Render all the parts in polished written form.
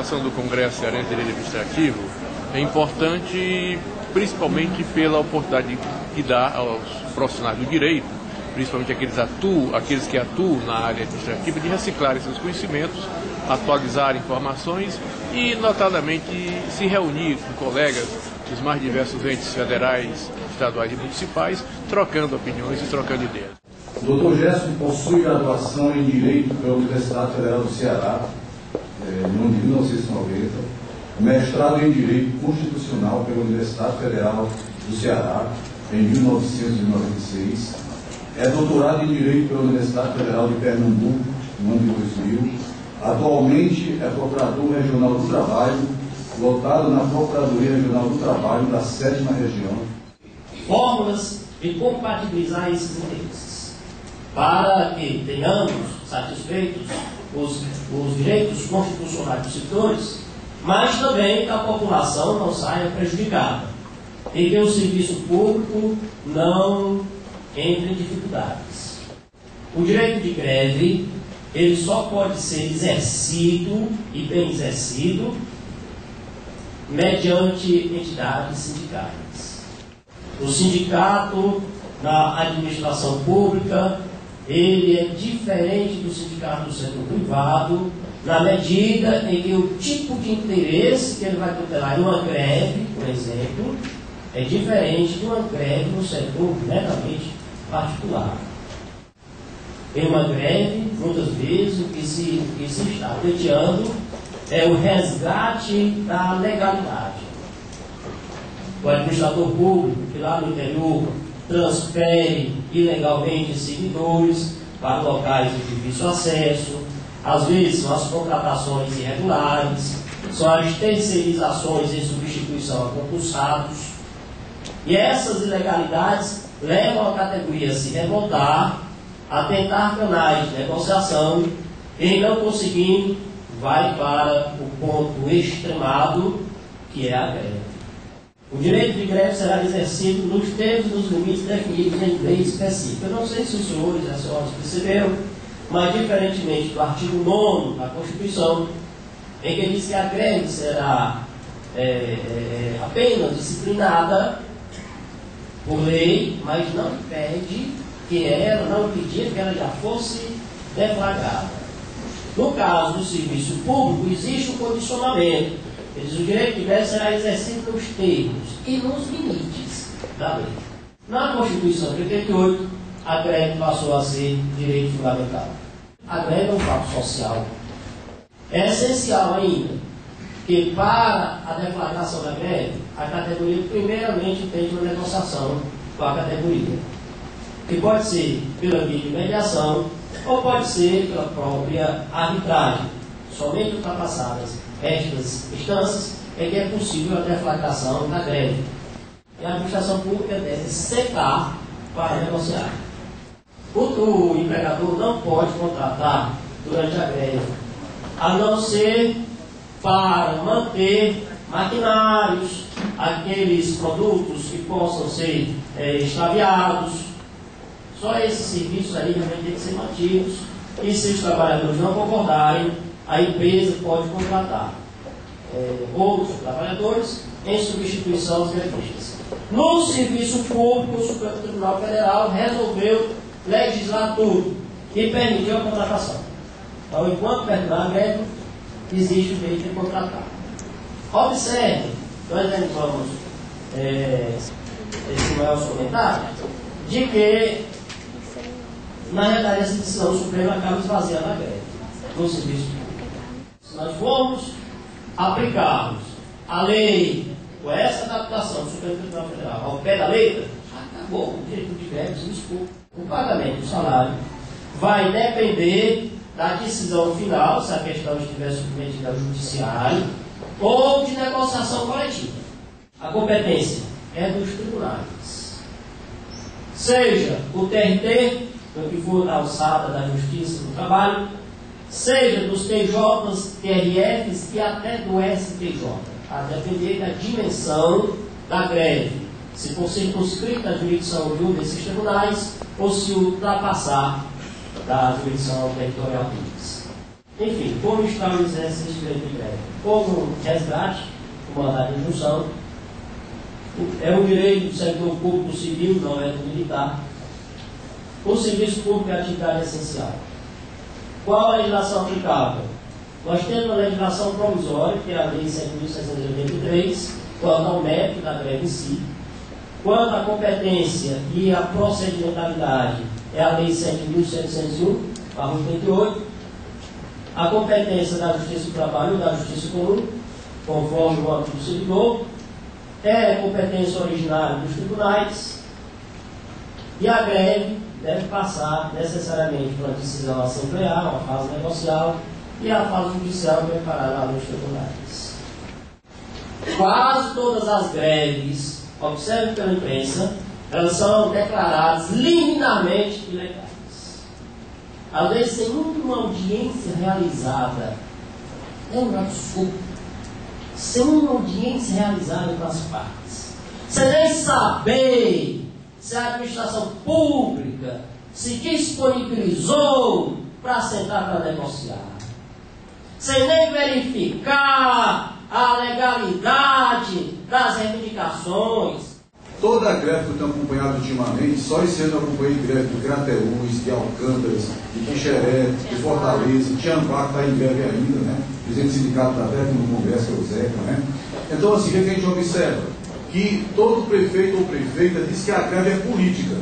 criação do Congresso Cearense de Direito Administrativo é importante principalmente pela oportunidade que dá aos profissionais do direito, principalmente aqueles que atuam na área administrativa, de reciclarem seus conhecimentos, atualizar informações e, notadamente, se reunir com colegas dos mais diversos entes federais, estaduais e municipais, trocando opiniões e trocando ideias. O Dr. Gerson possui graduação em Direito pela Universidade Federal do Ceará, no ano de 1990, mestrado em Direito Constitucional pela Universidade Federal do Ceará, em 1996, é doutorado em Direito pela Universidade Federal de Pernambuco, no ano de 2000, atualmente é Procurador Regional do Trabalho, lotado na Procuradoria Regional do Trabalho da 7ª Região. Formas de compatibilizar esses interesses, para que tenhamos satisfeitos os direitos constitucionais dos setores, mas também que a população não saia prejudicada e que o serviço público não entre em dificuldades. O direito de greve, ele só pode ser exercido e bem exercido mediante entidades sindicais. O sindicato da administração pública, ele é diferente do sindicato do setor privado, na medida em que o tipo de interesse que ele vai tutelar em uma greve, por exemplo, é diferente de uma greve no setor meramente particular. Em uma greve, muitas vezes, o que se está pleiteando é o resgate da legalidade. O administrador público, que lá no interior transfere ilegalmente servidores para locais de difícil acesso, às vezes são as contratações irregulares, são as terceirizações em substituição a concursados, e essas ilegalidades levam a categoria a se revoltar, a tentar canais de negociação, e não conseguindo, vai para o ponto extremado, que é a greve. O direito de greve será exercido nos termos dos limites definidos em lei específica. Eu não sei se os senhores e as senhoras perceberam, mas diferentemente do artigo 9º da Constituição, em que diz que a greve será apenas disciplinada por lei, mas não impede que ela, não impedia que ela já fosse deflagrada. No caso do serviço público, existe um condicionamento. Ele diz, o direito de greve será exercido nos termos e nos limites da lei. Na Constituição de 88, a greve passou a ser direito fundamental. A greve é um fato social. É essencial ainda que, para a deflagração da greve, a categoria primeiramente tente uma negociação com a categoria, que pode ser pela via de mediação ou pode ser pela própria arbitragem. Somente ultrapassadas estas instâncias é que é possível a deflagração da greve. E a administração pública deve sentar para negociar. O empregador não pode contratar durante a greve, a não ser para manter maquinários, aqueles produtos que possam ser extraviados. Só esses serviços aí realmente têm que ser mantidos, e se os trabalhadores não concordarem, a empresa pode contratar outros trabalhadores em substituição aos grevistas. No serviço público, o Supremo Tribunal Federal resolveu legislar tudo e permitiu a contratação. Então, enquanto perdurar a greve, existe o direito de contratar. Observe, nós vamos esse maior comentário, de que, na realidade, essa decisão do Supremo acaba esvaziando a greve no serviço público. Se nós formos aplicarmos a lei com essa adaptação do Supremo Tribunal Federal ao pé da letra, acabou o direito de greve no serviço público. O pagamento do salário vai depender da decisão final, se a questão estiver submetida ao judiciário, ou de negociação coletiva. A competência é dos tribunais. Seja o TRT, no que for na alçada da Justiça do Trabalho, seja dos TJs, TRFs e até do STJ, a depender da dimensão da greve, se for circunscrita a jurisdição de um desses tribunais ou se ultrapassar da jurisdição territorial deles. Enfim, como estabelecer esse direito de greve? Como resgate, como mandado de injunção, é um direito do setor público civil, não é do militar. O serviço público é atividade essencial. Qual a legislação aplicável? Nós temos a legislação provisória, que é a Lei 7.683, quanto ao mérito da greve em si. Quanto à competência e à procedimentalidade, é a Lei 7.701/88. A competência da Justiça do Trabalho e da Justiça Comum, conforme o âmbito do servidor, é a competência originária dos tribunais, e a greve deve passar necessariamente por uma decisão assemblear, uma fase negocial, e a fase judicial preparada nos tribunais. Quase todas as greves, observe pela imprensa, elas são declaradas liminarmente ilegais. Às vezes, sem uma audiência realizada, é um absurdo. Sem uma audiência realizada entre as partes, sem nem saber se a administração pública se disponibilizou para sentar para negociar, sem nem verificar a legalidade das reivindicações. Toda a greve que eu tenho acompanhado ultimamente, só esse ano eu acompanhei greve de Crateús, de Alcântaras, de Quixeré, de Fortaleza, de Tianguá, que está em greve ainda, né? Presidente do sindicato da greve no Congresso, que é o Zeca, né? Então, assim, o que a gente observa? Que todo prefeito ou prefeita diz que a greve é política.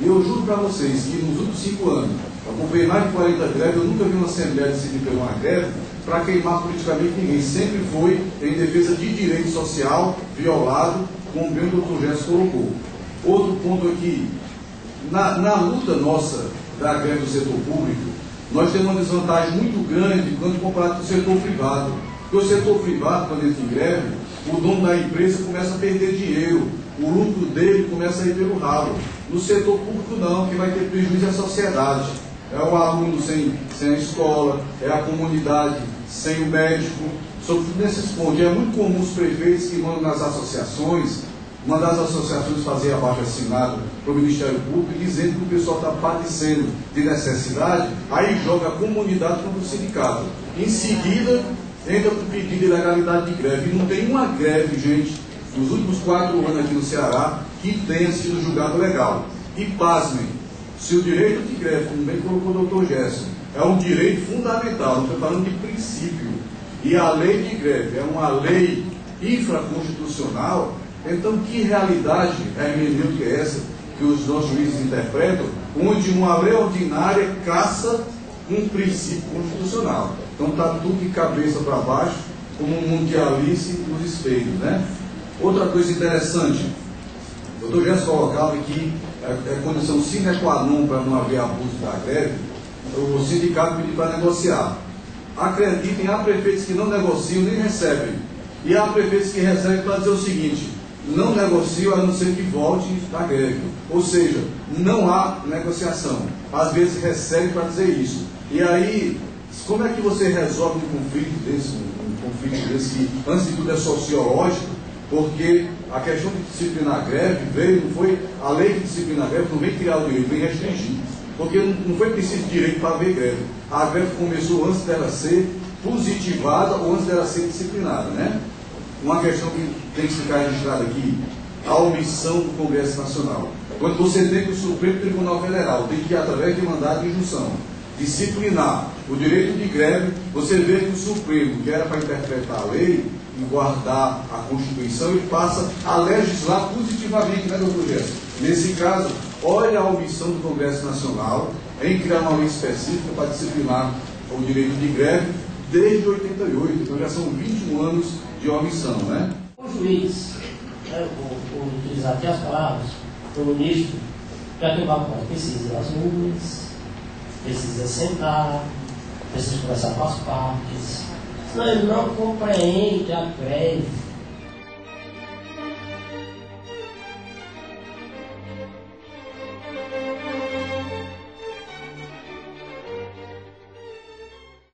E eu juro para vocês que nos últimos 5 anos, eu acompanhei mais de 40 greves, eu nunca vi uma assembleia decidir por uma greve para queimar politicamente ninguém. Sempre foi em defesa de direito social violado, como bem o doutor Gerson colocou. Outro ponto aqui, na luta nossa da greve do setor público, nós temos uma desvantagem muito grande quando comparado com o setor privado. Porque o setor privado, quando entra em greve, o dono da empresa começa a perder dinheiro, o lucro dele começa a ir pelo ralo. No setor público não, que vai ter prejuízo é a sociedade. É o aluno sem a escola, é a comunidade sem o médico. Sobre nesses pontos, é muito comum os prefeitos que mandam nas associações, uma das associações fazer abaixo-assinado para o Ministério Público, dizendo que o pessoal está padecendo de necessidade, aí joga a comunidade contra o sindicato. Em seguida, entra com pedido de legalidade de greve. E não tem uma greve, gente, nos últimos 4 anos aqui no Ceará, que tenha sido julgado legal. E pasmem, se o direito de greve, como bem colocou o doutor Gerson, é um direito fundamental, não estou falando de princípio, e a lei de greve é uma lei infraconstitucional, então que realidade hermenêutica é essa que os nossos juízes interpretam, onde uma lei ordinária caça um princípio constitucional? Então está tudo de cabeça para baixo, como um mundialice nos espelhos, né? Outra coisa interessante, o doutor Gerson colocava que é condição sine qua non para não haver abuso da greve, o sindicato pediu para negociar. Acreditem, há prefeitos que não negociam nem recebem, e há prefeitos que recebem para dizer o seguinte: não negocio a não ser que volte da greve. Ou seja, não há negociação. Às vezes recebe para dizer isso. E aí, como é que você resolve um conflito desse que, antes de tudo, é sociológico? Porque a questão de disciplinar a greve veio, não foi a lei que disciplina a greve, não vem criar o direito, vem restringir. Porque não foi preciso direito para haver greve. A greve começou antes dela ser positivada ou antes dela ser disciplinada, né? Uma questão que tem que ficar registrada aqui, a omissão do Congresso Nacional. Quando você tem que o Supremo Tribunal Federal tem que, através de mandado de injunção, disciplinar o direito de greve, você vê que o Supremo, que era para interpretar a lei e guardar a Constituição, ele passa a legislar positivamente, né, doutor Gerson? Nesse caso, olha a omissão do Congresso Nacional em criar uma lei específica para disciplinar o direito de greve desde 88, então já são 21 anos de omissão, né? O juiz, vou utilizar aqui as palavras do ministro, já que o banco precisa ir às urnas, precisa sentar, precisa conversar com as partes, senão ele não compreende a greve.